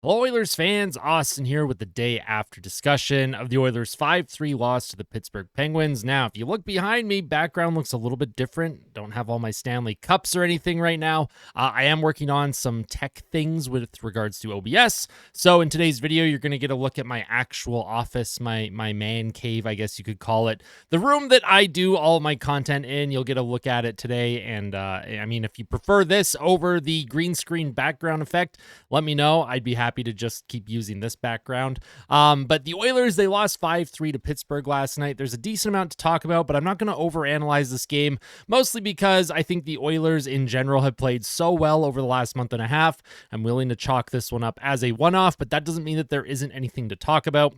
Hello, Oilers fans. Austin here with the day after discussion of the Oilers' 5-3 loss to the Pittsburgh Penguins. Now, if you look behind me, background looks a little bit different. Don't have all my Stanley Cups or anything right now. I am working on some tech things with regards to OBS. So in today's video, you're going to get a look at my actual office, my man cave, I guess you could call it. The room that I do all my content in. You'll get a look at it today. And I mean, if you prefer this over the green screen background effect, let me know. I'd be happy to just keep using this background. But the Oilers, they lost 5-3 to Pittsburgh last night. There's a decent amount to talk about, but I'm not going to overanalyze this game, mostly because I think the Oilers in general have played so well over the last month and a half. I'm willing to chalk this one up as a one-off, but that doesn't mean that there isn't anything to talk about.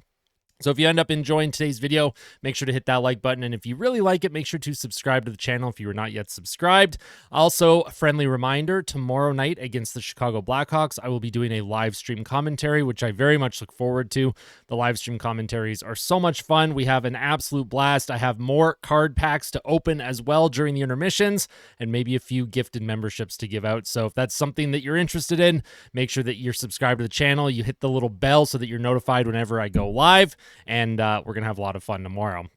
So if you end up enjoying today's video, make sure to hit that like button. And if you really like it, make sure to subscribe to the channel if you are not yet subscribed. Also, a friendly reminder, tomorrow night against the Chicago Blackhawks, I will be doing a live stream commentary, which I very much look forward to. The live stream commentaries are so much fun. We have an absolute blast. I have more card packs to open as well during the intermissions, and maybe a few gifted memberships to give out. So if that's something that you're interested in, make sure that you're subscribed to the channel. You hit the little bell so that you're notified whenever I go live. And we're going to have a lot of fun tomorrow.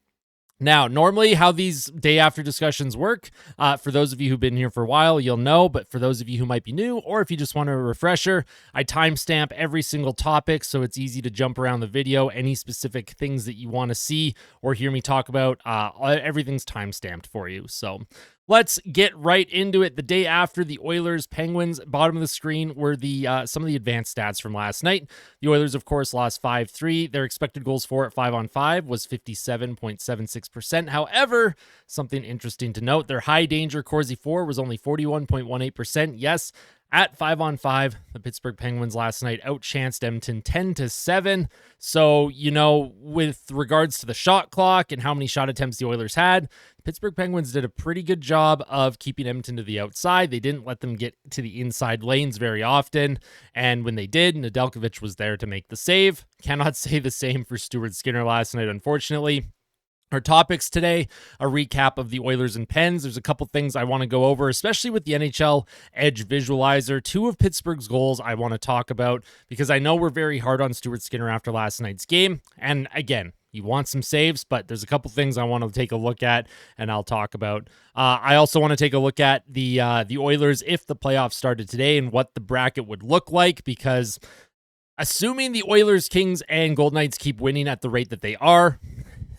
Now, normally how these day after discussions work, for those of you who've been here for a while, you'll know, but for those of you who might be new, or if you just want a refresher, I timestamp every single topic so it's easy to jump around the video. Any specific things that you want to see or hear me talk about, everything's timestamped for you. So let's get right into it. The day after the Oilers Penguins, bottom of the screen were the some of the advanced stats from last night. The Oilers, of course, lost 5-3. Their expected goals for at 5-on-5 was 57.76%. However, something interesting to note, their high danger Corsi for was only 41.18%. Yes, at 5-on-5, the Pittsburgh Penguins last night outchanced Edmonton 10-7. So, you know, with regards to the shot clock and how many shot attempts the Oilers had, the Pittsburgh Penguins did a pretty good job of keeping Edmonton to the outside. They didn't let them get to the inside lanes very often. And when they did, Nedeljkovic was there to make the save. Cannot say the same for Stuart Skinner last night, unfortunately. Our topics today, a recap of the Oilers and Pens. There's a couple things I want to go over, especially with the NHL Edge Visualizer. Two of Pittsburgh's goals I want to talk about because I know we're very hard on Stuart Skinner after last night's game. And again, you want some saves, but there's a couple things I want to take a look at and I'll talk about. I also want to take a look at the Oilers if the playoffs started today and what the bracket would look like, because assuming the Oilers, Kings, and Golden Knights keep winning at the rate that they are,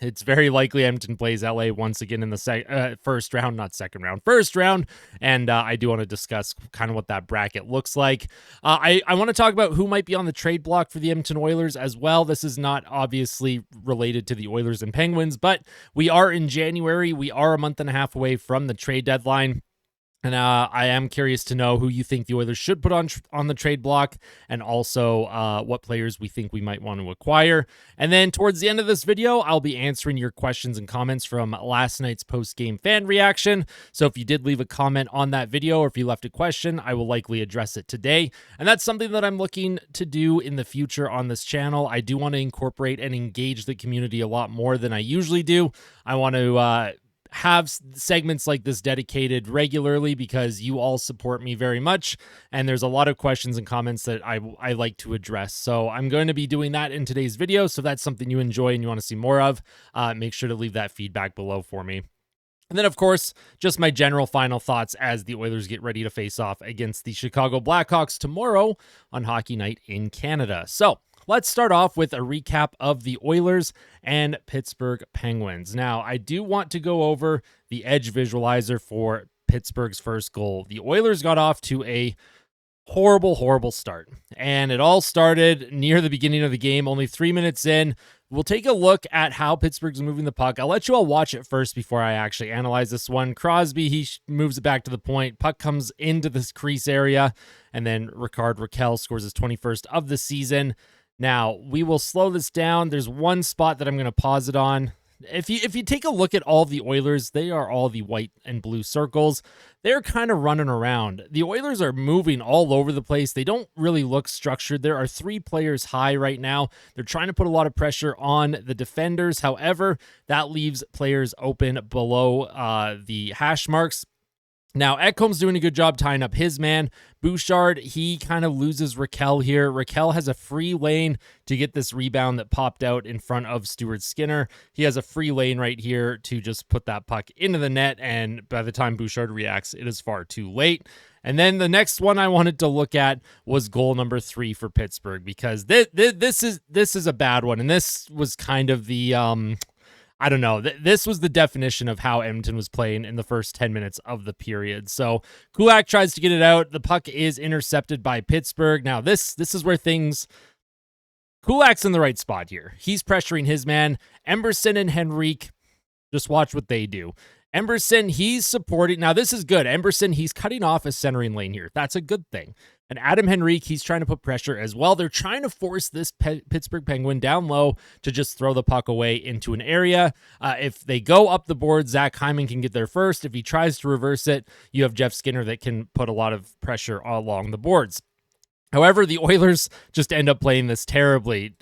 it's very likely Edmonton plays LA once again in the first round, and I do want to discuss kind of what that bracket looks like. I want to talk about who might be on the trade block for the Edmonton Oilers as well. This is not obviously related to the Oilers and Penguins, but we are in January. We are a month and a half away from the trade deadline. And I am curious to know who you think the Oilers should put on the trade block, and also what players we think we might want to acquire. And then towards the end of this video, I'll be answering your questions and comments from last night's post-game fan reaction. So if you did leave a comment on that video, or if you left a question, I will likely address it today. And that's something that I'm looking to do in the future on this channel. I do want to incorporate and engage the community a lot more than I usually do. I want to have segments like this dedicated regularly because you all support me very much, and there's a lot of questions and comments that I like to address. So I'm going to be doing that in today's video. So if that's something you enjoy and you want to see more of, make sure to leave that feedback below for me. And then, of course, just my general final thoughts as the Oilers get ready to face off against the Chicago Blackhawks tomorrow on Hockey Night in Canada. So let's start off with a recap of the Oilers and Pittsburgh Penguins. Now, I do want to go over the Edge Visualizer for Pittsburgh's first goal. The Oilers got off to a horrible start, and it all started near the beginning of the game, only 3 minutes in. We'll take a look at how Pittsburgh's moving the puck. I'll let you all watch it first before I actually analyze this one. Crosby, he moves it back to the point. Puck comes into this crease area, and then Rickard Rakell scores his 21st of the season. Now, we will slow this down. There's one spot that I'm going to pause it on. If you take a look at all the Oilers, they are all the white and blue circles. They're kind of running around. The Oilers are moving all over the place. They don't really look structured. There are 3 players high right now. They're trying to put a lot of pressure on the defenders. However, that leaves players open below the hash marks. Now, Ekholm's doing a good job tying up his man. Bouchard, he kind of loses Raquel here. Raquel has a free lane to get this rebound that popped out in front of Stuart Skinner. He has a free lane right here to just put that puck into the net, and by the time Bouchard reacts, it is far too late. And then the next one I wanted to look at was goal number 3 for Pittsburgh, because this is a bad one, and this was kind of the I don't know. This was the definition of how Edmonton was playing in the first 10 minutes of the period. So Kulak tries to get it out. The puck is intercepted by Pittsburgh. Now this is where things. Kulak's in the right spot here. He's pressuring his man. Emberson and Henrique, just watch what they do. Emberson, he's supporting. Now, this is good. Emberson, he's cutting off a centering lane here. That's a good thing. And Adam Henrique, he's trying to put pressure as well. They're trying to force this Pittsburgh Penguin down low to just throw the puck away into an area. If they go up the board, Zach Hyman can get there first. If he tries to reverse it, you have Jeff Skinner that can put a lot of pressure along the boards. However, the Oilers just end up playing this terribly.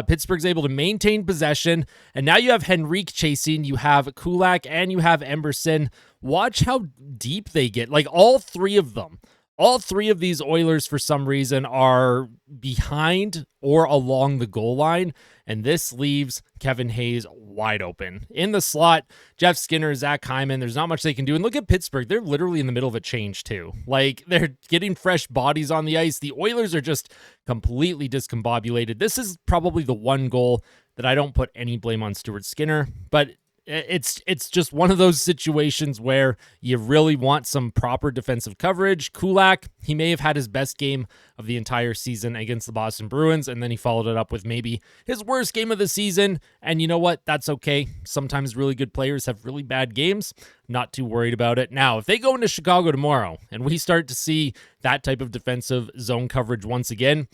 Pittsburgh's able to maintain possession, and now you have Henrique chasing, you have Kulak, and you have Emberson. Watch how deep they get. Like, all three of them. All three of these Oilers, for some reason, are behind or along the goal line, and this leaves Kevin Hayes wide open. In the slot, Jeff Skinner, Zach Hyman, there's not much they can do. And look at Pittsburgh. They're literally in the middle of a change, too. Like, they're getting fresh bodies on the ice. The Oilers are just completely discombobulated. This is probably the one goal that I don't put any blame on Stuart Skinner, but it's just one of those situations where you really want some proper defensive coverage. Kulak, he may have had his best game of the entire season against the Boston Bruins, and then he followed it up with maybe his worst game of the season. And you know what? That's okay. Sometimes really good players have really bad games. Not too worried about it. Now, if they go into Chicago tomorrow and we start to see that type of defensive zone coverage once again,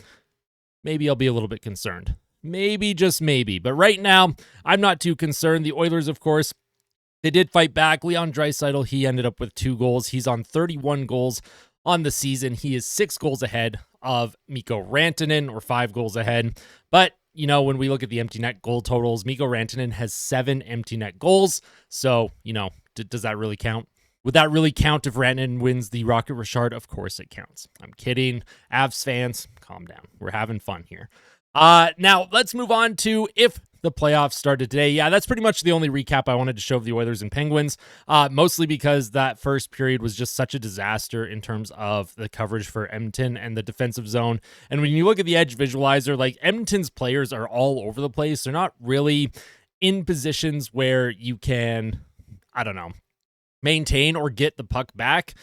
maybe I'll be a little bit concerned. Maybe, just maybe. But right now, I'm not too concerned. The Oilers, of course, they did fight back. Leon Draisaitl, he ended up with 2 goals. He's on 31 goals on the season. He is 6 goals ahead of Mikko Rantanen, or 5 goals ahead. But, you know, when we look at the empty net goal totals, Mikko Rantanen has 7 empty net goals. So, you know, does that really count? Would that really count if Rantanen wins the Rocket Richard? Of course it counts. I'm kidding. Avs fans, calm down. We're having fun here. Now let's move on to if the playoffs started today. Yeah, that's pretty much the only recap I wanted to show of the Oilers and Penguins, mostly because that first period was just such a disaster in terms of the coverage for Edmonton and the defensive zone. And when you look at the Edge visualizer, like, Edmonton's players are all over the place. They're not really in positions where you can, I don't know, maintain or get the puck back.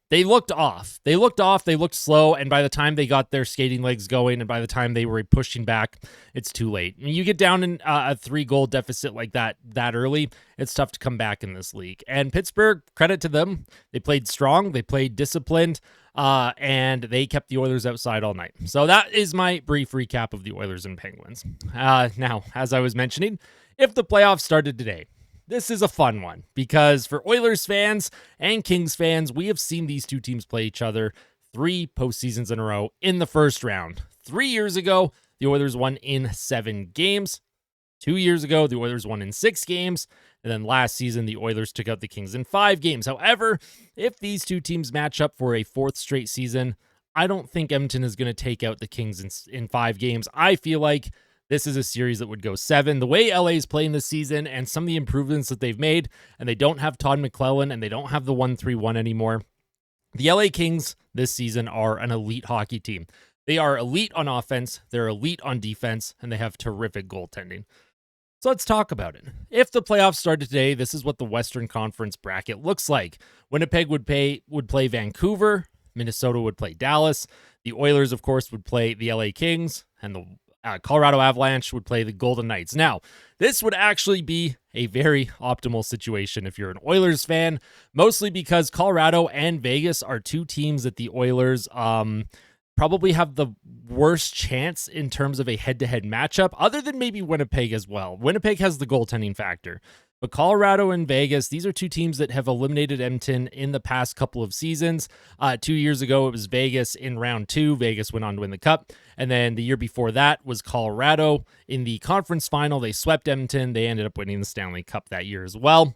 They looked off. They looked slow, and by the time they got their skating legs going, and by the time they were pushing back, it's too late. I mean, you get down in a 3-goal deficit like that early, it's tough to come back in this league. And Pittsburgh, credit to them, they played strong, they played disciplined, and they kept the Oilers outside all night. So that is my brief recap of the Oilers and Penguins. Now, as I was mentioning, if the playoffs started today, this is a fun one, because for Oilers fans and Kings fans, we have seen these two teams play each other 3 postseasons in a row in the first round. 3 years ago, the Oilers won in 7 games. 2 years ago, the Oilers won in 6 games. And then last season, the Oilers took out the Kings in 5 games. However, if these two teams match up for a 4th straight season, I don't think Edmonton is going to take out the Kings in 5 games. I feel like this is a series that would go 7. The way LA is playing this season and some of the improvements that they've made, and they don't have Todd McClellan and they don't have the 1-3-1 anymore. The LA Kings this season are an elite hockey team. They are elite on offense, they're elite on defense, and they have terrific goaltending. So let's talk about it. If the playoffs started today, this is what the Western Conference bracket looks like. Winnipeg would play Vancouver, Minnesota would play Dallas, the Oilers, of course, would play the LA Kings, and the Colorado Avalanche would play the Golden Knights. Now, this would actually be a very optimal situation if you're an Oilers fan, mostly because Colorado and Vegas are 2 teams that the Oilers probably have the worst chance in terms of a head-to-head matchup, other than maybe Winnipeg as well. Winnipeg has the goaltending factor. But Colorado and Vegas, these are 2 teams that have eliminated Edmonton in the past couple of seasons. 2 years ago, it was Vegas in round 2. Vegas went on to win the Cup. And then the year before that was Colorado. In the conference final, they swept Edmonton. They ended up winning the Stanley Cup that year as well.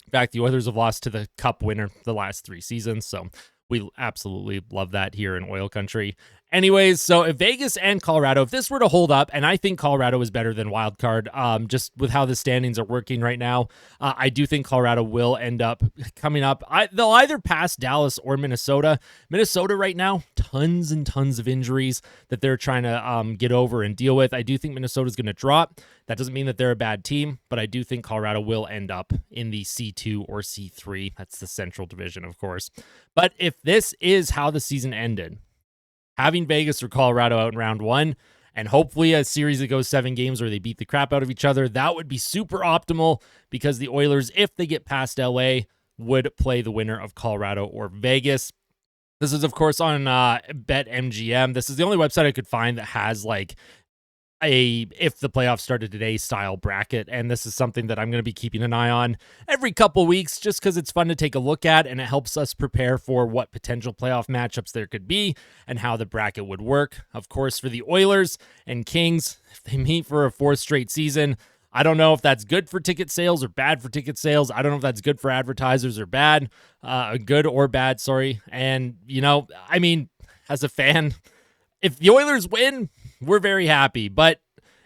In fact, the Oilers have lost to the Cup winner the last 3 seasons, so we absolutely love that here in Oil Country. Anyways, so if Vegas and Colorado, if this were to hold up, and I think Colorado is better than wild card, just with how the standings are working right now, I do think Colorado will end up coming up. They'll either pass Dallas or Minnesota. Minnesota right now, tons and tons of injuries that they're trying to get over and deal with. I do think Minnesota's going to drop. That doesn't mean that they're a bad team, but I do think Colorado will end up in the C2 or C3. That's the Central Division, of course. But if this is how the season ended, having Vegas or Colorado out in round 1, and hopefully a series that goes 7 games where they beat the crap out of each other, that would be super optimal because the Oilers, if they get past LA, would play the winner of Colorado or Vegas. This is, of course, on BetMGM. This is the only website I could find that has like a if the playoffs started today style bracket, and this is something that I'm going to be keeping an eye on every couple weeks just because it's fun to take a look at, and it helps us prepare for what potential playoff matchups there could be and how the bracket would work. Of course, for the Oilers and Kings, if they meet for a 4th straight season, I don't know if that's good for ticket sales or bad for ticket sales. I don't know if that's good for advertisers or bad, good or bad, sorry. And, you know, I mean, as a fan, if the Oilers win, we're very happy, but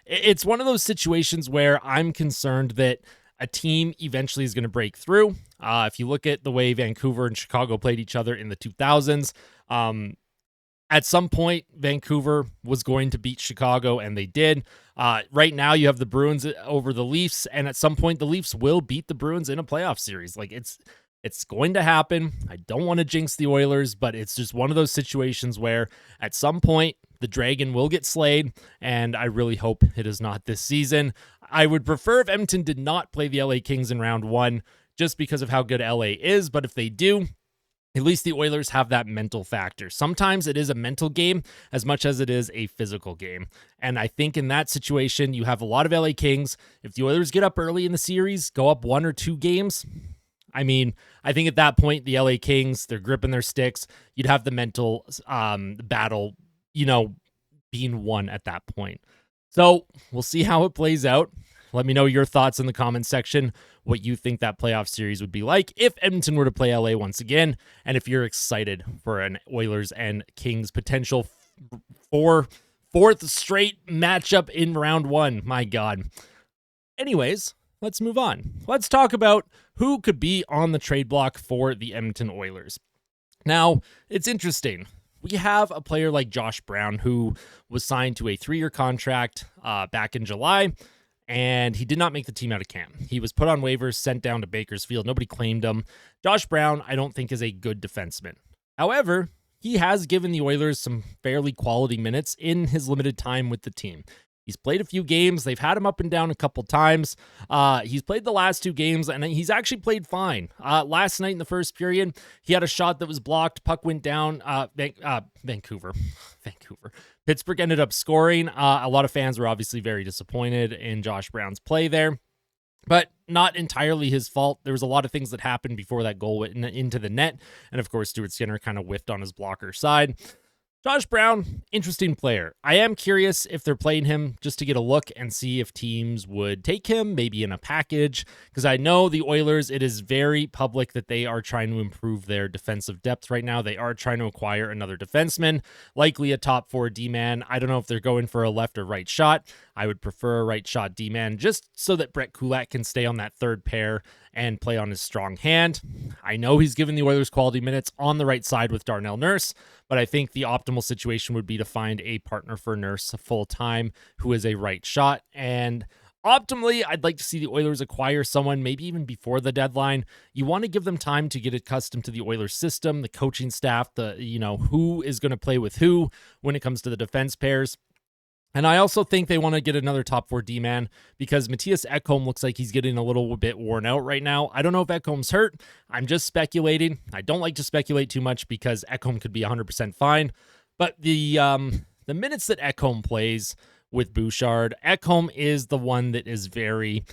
it's one of those situations where I'm concerned that a team eventually is going to break through. If you look at the way Vancouver and Chicago played each other in the 2000s, at some point, Vancouver was going to beat Chicago, and they did. Right now, you have the Bruins over the Leafs, and at some point, the Leafs will beat the Bruins in a playoff series. Like, it's going to happen. I don't want to jinx the Oilers, but it's just one of those situations where at some point the Dragon will get slayed, and I really hope it is not this season. I would prefer if Edmonton did not play the LA Kings in round 1 just because of how good LA is, but if they do, at least the Oilers have that mental factor. Sometimes it is a mental game as much as it is a physical game. And I think in that situation, you have a lot of LA Kings. If the Oilers get up early in the series, go up 1 or 2 games, I mean, I think at that point, the LA Kings, they're gripping their sticks. You'd have the mental battle, you know, being won at that point. So we'll see how it plays out. Let me know your thoughts in the comments section, what you think that playoff series would be like if Edmonton were to play LA once again, and if you're excited for an Oilers and Kings potential fourth straight matchup in round 1. My God. Anyways, let's move on. Let's talk about who could be on the trade block for the Edmonton Oilers. Now, it's interesting. We have a player like Josh Brown who was signed to a 3-year contract back in July, and he did not make the team out of camp. He was put on waivers, sent down to Bakersfield. Nobody claimed him. Josh Brown, I don't think, is a good defenseman. However, he has given the Oilers some fairly quality minutes in his limited time with the team. He's played a few games. They've had him up and down a couple times. He's played the last 2 games, and he's actually played fine. Last night in the first period, he had a shot that was blocked. Puck went down. Vancouver. Pittsburgh ended up scoring. A lot of fans were obviously very disappointed in Josh Brown's play there, but not entirely his fault. There was a lot of things that happened before that goal went into the net, and of course, Stuart Skinner kind of whiffed on his blocker side. Josh Brown, interesting player. I am curious if they're playing him just to get a look and see if teams would take him, maybe in a package, because I know the Oilers, it is very public that they are trying to improve their defensive depth right now. They are trying to acquire another defenseman, likely a top 4 D-man. I don't know if they're going for a left or right shot. I would prefer a right shot D-man just so that Brett Kulak can stay on that third pair and play on his strong hand. I know he's given the Oilers quality minutes on the right side with Darnell Nurse, but I think the optimal situation would be to find a partner for Nurse full-time who is a right shot. And optimally, I'd like to see the Oilers acquire someone maybe even before the deadline. You want to give them time to get accustomed to the Oilers system, the coaching staff, who is going to play with who when it comes to the defense pairs. And I also think they want to get another top 4 D-man because Mattias Ekholm looks like he's getting a little bit worn out right now. I don't know if Ekholm's hurt. I'm just speculating. I don't like to speculate too much because Ekholm could be 100% fine. But the minutes that Ekholm plays with Bouchard, Ekholm is the one that is very...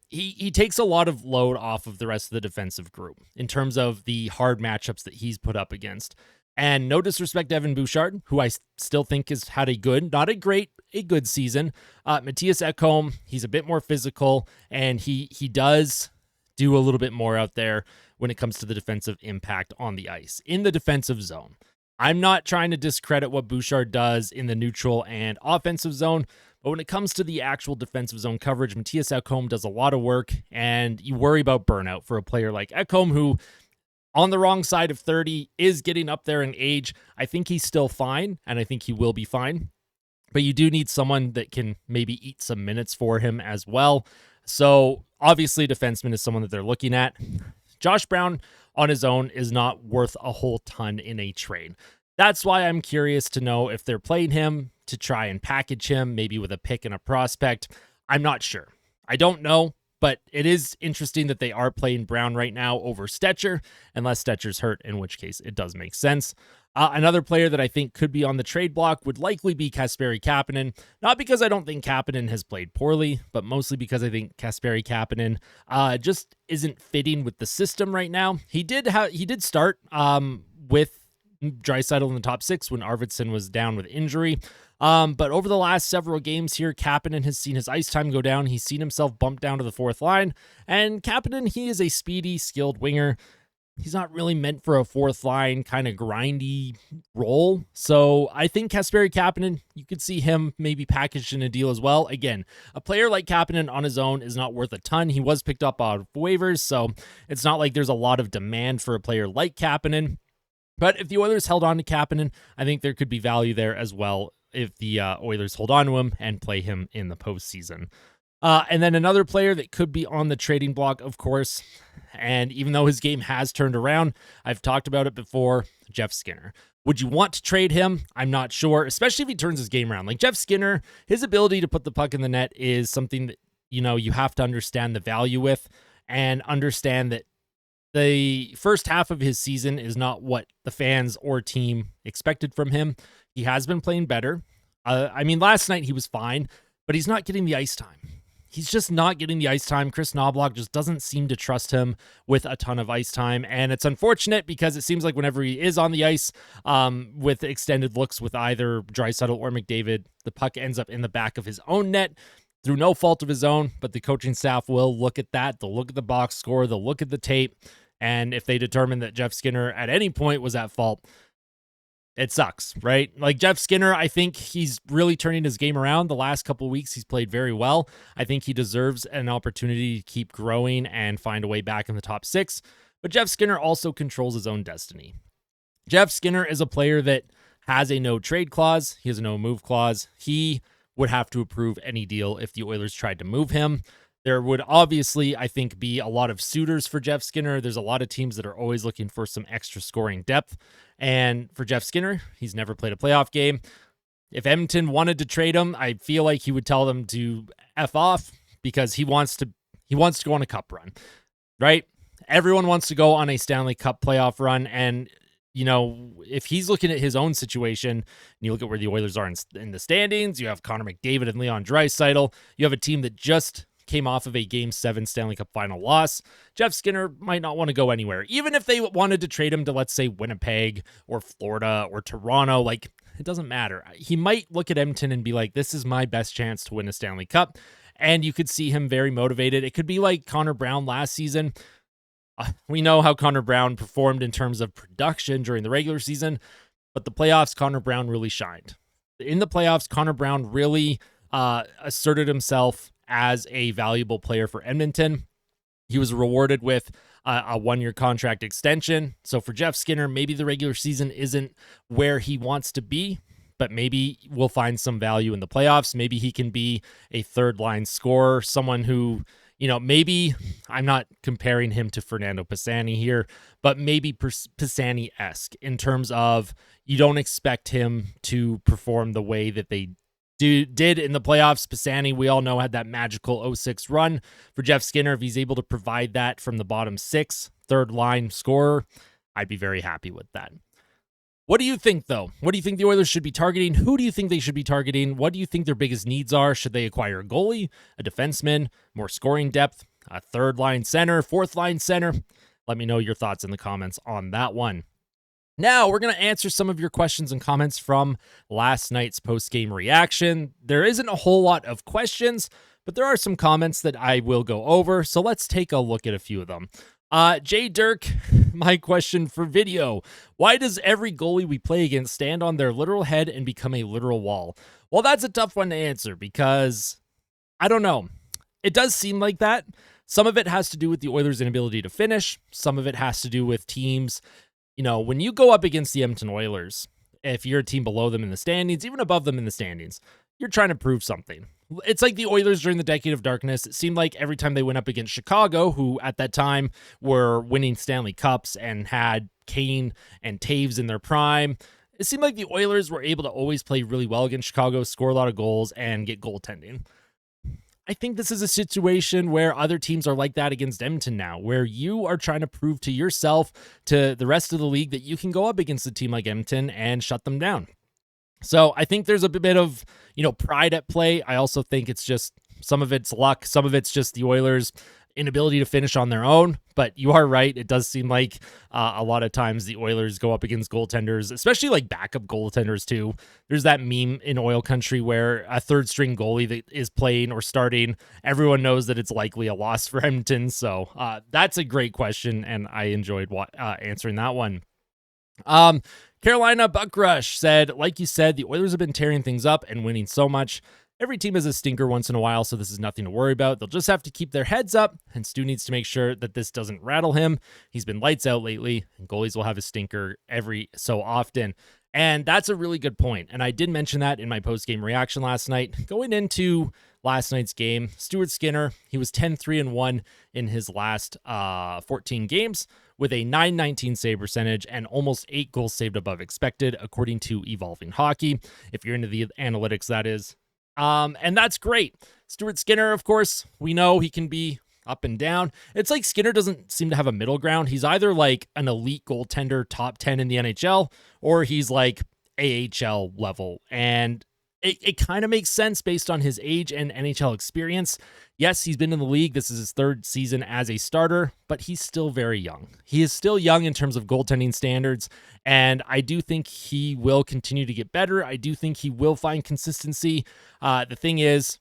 He takes a lot of load off of the rest of the defensive group in terms of the hard matchups that he's put up against. And no disrespect to Evan Bouchard, who I still think has had a good, not a great, a good season. Mattias Ekholm, he's a bit more physical, and he does do a little bit more out there when it comes to the defensive impact on the ice in the defensive zone. I'm not trying to discredit what Bouchard does in the neutral and offensive zone, but when it comes to the actual defensive zone coverage, Matthias Ekholm does a lot of work, and you worry about burnout for a player like Ekholm, who on the wrong side of 30 is getting up there in age. I think he's still fine, and I think he will be fine, but you do need someone that can maybe eat some minutes for him as well. So obviously defenseman is someone that they're looking at. Josh Brown on his own is not worth a whole ton in a trade. That's why I'm curious to know if they're playing him to try and package him, maybe with a pick and a prospect. I'm not sure. I don't know, but it is interesting that they are playing Brown right now over Stetcher, unless Stetcher's hurt, in which case it does make sense. Another player that I think could be on the trade block would likely be Kasperi Kapanen. Not because I don't think Kapanen has played poorly, but mostly because I think Kasperi Kapanen just isn't fitting with the system right now. He did start with Draisaitl in the top six when Arvidsson was down with injury. But over the last several games here, Kapanen has seen his ice time go down. He's seen himself bump down to the fourth line. And Kapanen, he is a speedy, skilled winger. He's not really meant for a fourth line kind of grindy role. So I think Kasperi Kapanen, you could see him maybe packaged in a deal as well. Again, a player like Kapanen on his own is not worth a ton. He was picked up out of waivers, so it's not like there's a lot of demand for a player like Kapanen. But if the Oilers held on to Kapanen, I think there could be value there as well if the Oilers hold on to him and play him in the postseason. And then another player that could be on the trading block, of course, and even though his game has turned around, I've talked about it before, Jeff Skinner. Would you want to trade him? I'm not sure, especially if he turns his game around. Like Jeff Skinner, his ability to put the puck in the net is something that, you have to understand the value with and understand that the first half of his season is not what the fans or team expected from him. He has been playing better. Last night he was fine, but he's not getting the ice time. He's just not getting the ice time. Chris Knoblauch just doesn't seem to trust him with a ton of ice time. And it's unfortunate because it seems like whenever he is on the ice with extended looks with either Draisaitl or McDavid, the puck ends up in the back of his own net through no fault of his own. But the coaching staff will look at that. They'll look at the box score. They'll look at the tape. And if they determine that Jeff Skinner at any point was at fault, it sucks, right? Like Jeff Skinner, I think he's really turning his game around. The last couple of weeks, he's played very well. I think he deserves an opportunity to keep growing and find a way back in the top six. But Jeff Skinner also controls his own destiny. Jeff Skinner is a player that has a no trade clause. He has a no move clause. He would have to approve any deal if the Oilers tried to move him. There would obviously, I think, be a lot of suitors for Jeff Skinner. There's a lot of teams that are always looking for some extra scoring depth. And for Jeff Skinner, he's never played a playoff game. If Edmonton wanted to trade him, I feel like he would tell them to F off because he wants to go on a cup run, right? Everyone wants to go on a Stanley Cup playoff run. And, if he's looking at his own situation, and you look at where the Oilers are in the standings, you have Connor McDavid and Leon Draisaitl. You have a team that just came off of a Game 7 Stanley Cup final loss. Jeff Skinner might not want to go anywhere. Even if they wanted to trade him to, let's say, Winnipeg or Florida or Toronto, it doesn't matter. He might look at Edmonton and be like, this is my best chance to win a Stanley Cup. And you could see him very motivated. It could be like Connor Brown last season. We know how Connor Brown performed in terms of production during the regular season, but the playoffs, Connor Brown really shined. In the playoffs, Connor Brown really asserted himself as a valuable player for Edmonton. He was rewarded with a one-year contract extension. So for Jeff Skinner, maybe the regular season isn't where he wants to be, but maybe we'll find some value in the playoffs. Maybe he can be a third-line scorer, someone who, maybe I'm not comparing him to Fernando Pisani here, but maybe Pisani-esque in terms of you don't expect him to perform the way that they did in the playoffs. Pisani, we all know, had that magical 06 run. For Jeff Skinner, if he's able to provide that from the bottom six, third line scorer, I'd be very happy with that. What do you think, though? What do you think the Oilers should be targeting? Who do you think they should be targeting? What do you think their biggest needs are? Should they acquire a goalie, a defenseman, more scoring depth, a third line center, fourth line center? Let me know your thoughts in the comments on that one. Now, we're going to answer some of your questions and comments from last night's post-game reaction. There isn't a whole lot of questions, but there are some comments that I will go over, so let's take a look at a few of them. Jay Dirk, my question for video. Why does every goalie we play against stand on their literal head and become a literal wall? Well, that's a tough one to answer because I don't know. It does seem like that. Some of it has to do with the Oilers' inability to finish. Some of it has to do with teams. You know, when you go up against the Edmonton Oilers, if you're a team below them in the standings, even above them in the standings, you're trying to prove something. It's like the Oilers during the Decade of Darkness. It seemed like every time they went up against Chicago, who at that time were winning Stanley Cups and had Kane and Taves in their prime, it seemed like the Oilers were able to always play really well against Chicago, score a lot of goals, and get goaltending. I think this is a situation where other teams are like that against Edmonton now, where you are trying to prove to yourself, to the rest of the league, that you can go up against a team like Edmonton and shut them down. So I think there's a bit of, pride at play. I also think it's just some of it's luck. Some of it's just the Oilers' inability to finish on their own. But you are right. It does seem like a lot of times the Oilers go up against goaltenders, especially like backup goaltenders too. There's that meme in oil country where a third string goalie that is playing or starting, everyone knows that it's likely a loss for Edmonton. So that's a great question, and I enjoyed answering that one. Carolina Buckrush said, like you said, the Oilers have been tearing things up and winning so much. Every team has a stinker once in a while, so this is nothing to worry about. They'll just have to keep their heads up, and Stu needs to make sure that this doesn't rattle him. He's been lights out lately, and goalies will have a stinker every so often. And that's a really good point. And I did mention that in my post-game reaction last night. Going into last night's game, Stuart Skinner, he was 10-3-1 in his last 14 games with a .919 save percentage and almost 8 goals saved above expected, according to Evolving Hockey. If you're into the analytics, that is. And that's great. Stuart Skinner, of course, we know he can be up and down. It's like Skinner doesn't seem to have a middle ground. He's either like an elite goaltender, top 10 in the NHL, or he's like AHL level. And it kind of makes sense based on his age and NHL experience. Yes, he's been in the league. This is his third season as a starter, but he's still very young. He is still young in terms of goaltending standards, and I do think he will continue to get better. I do think he will find consistency. The thing is,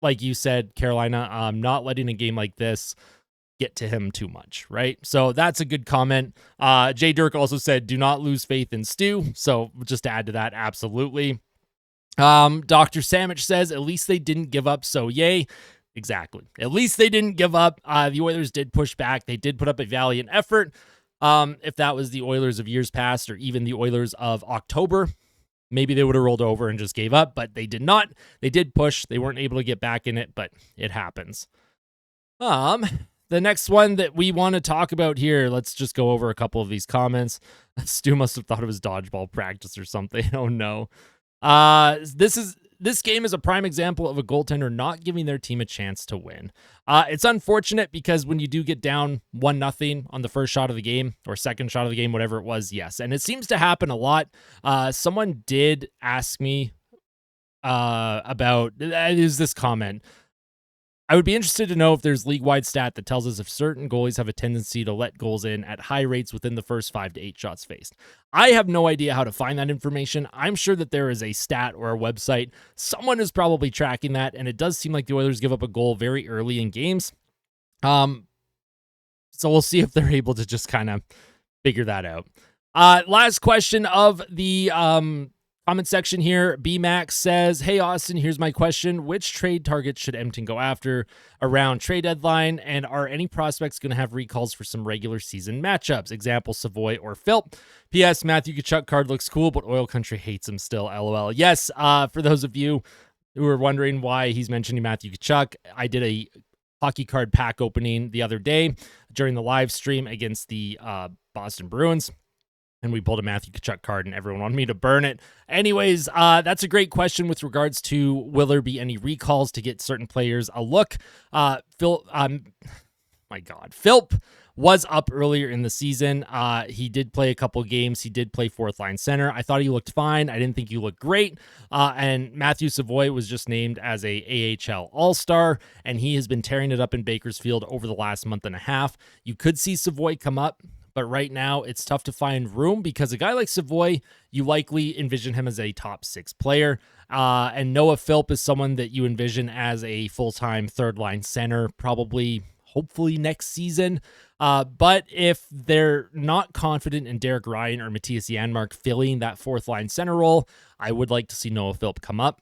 like you said, Carolina, not letting a game like this get to him too much, right? So that's a good comment. Jay Dirk also said, do not lose faith in Stu. So just to add to that, absolutely. Dr. Sandwich says, at least they didn't give up, so yay. Exactly. At least they didn't give up. The Oilers did push back. They did put up a valiant effort. If that was the Oilers of years past or even the Oilers of October, maybe they would have rolled over and just gave up, but they did not. They did push. They weren't able to get back in it, but it happens. The next one that we want to talk about here, let's just go over a couple of these comments. Stu must have thought it was dodgeball practice or something. Oh no. This game is a prime example of a goaltender not giving their team a chance to win. It's unfortunate because when you do get down 1-0 on the first shot of the game or second shot of the game, whatever it was, yes. And it seems to happen a lot. Someone did ask me about, is this comment. I would be interested to know if there's league-wide stat that tells us if certain goalies have a tendency to let goals in at high rates within the first 5 to 8 shots faced. I have no idea how to find that information. I'm sure that there is a stat or a website. Someone is probably tracking that, and it does seem like the Oilers give up a goal very early in games. So we'll see if they're able to just kind of figure that out. Last question of the comment section here. BMax says, hey, Austin, here's my question. Which trade targets should Edmonton go after around trade deadline? And are any prospects going to have recalls for some regular season matchups? Example, Savoy or Philp. P.S. Matthew Tkachuk card looks cool, but Oil Country hates him still. LOL. Yes, for those of you who are wondering why he's mentioning Matthew Tkachuk, I did a hockey card pack opening the other day during the live stream against the Boston Bruins. And we pulled a Matthew Tkachuk card, and everyone wanted me to burn it. Anyways, that's a great question with regards to will there be any recalls to get certain players a look. Philp was up earlier in the season. He did play a couple games. He did play fourth line center. I thought he looked fine. I didn't think he looked great. And Matthew Savoy was just named as a AHL All-Star, and he has been tearing it up in Bakersfield over the last month and a half. You could see Savoy come up, but right now it's tough to find room because a guy like Savoy, you likely envision him as a top 6 player. And Noah Philp is someone that you envision as a full-time third-line center, probably, hopefully next season. But if they're not confident in Derek Ryan or Matthias Janmark filling that fourth-line center role, I would like to see Noah Philp come up.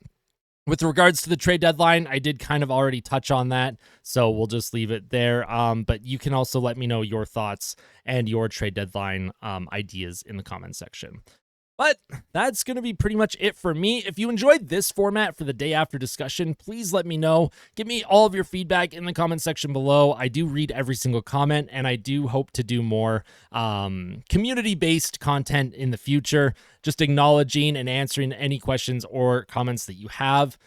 With regards to the trade deadline, I did kind of already touch on that, so we'll just leave it there. But you can also let me know your thoughts and your trade deadline ideas in the comment section. But that's going to be pretty much it for me. If you enjoyed this format for the day after discussion, please let me know. Give me all of your feedback in the comment section below. I do read every single comment, and I do hope to do more community-based content in the future, just acknowledging and answering any questions or comments that you have.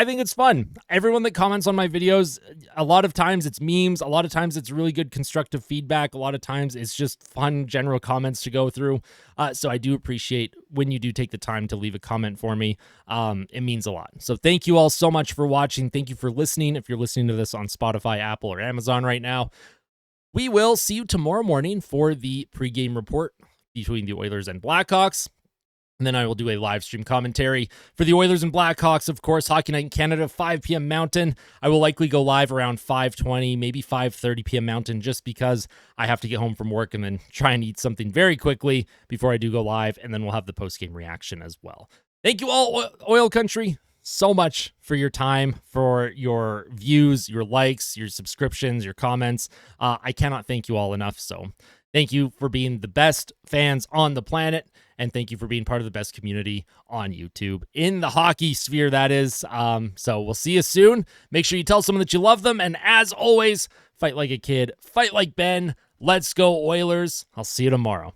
I think it's fun. Everyone that comments on my videos, a lot of times it's memes, a lot of times it's really good constructive feedback, a lot of times it's just fun general comments to go through. So I do appreciate when you do take the time to leave a comment for me. It means a lot. So thank you all so much for watching. Thank you for listening. If you're listening to this on Spotify, Apple, or Amazon right now, we will see you tomorrow morning for the pregame report between the Oilers and Blackhawks. And then I will do a live stream commentary for the Oilers and Blackhawks, of course, Hockey Night in Canada, 5 p.m. Mountain. I will likely go live around 5:20, maybe 5:30 p.m. Mountain, just because I have to get home from work and then try and eat something very quickly before I do go live, and then we'll have the post-game reaction as well. Thank you all, Oil Country, so much for your time, for your views, your likes, your subscriptions, your comments. I cannot thank you all enough, so thank you for being the best fans on the planet. And thank you for being part of the best community on YouTube, in the hockey sphere, that is. So we'll see you soon. Make sure you tell someone that you love them. And as always, fight like a kid, fight like Ben. Let's go, Oilers. I'll see you tomorrow.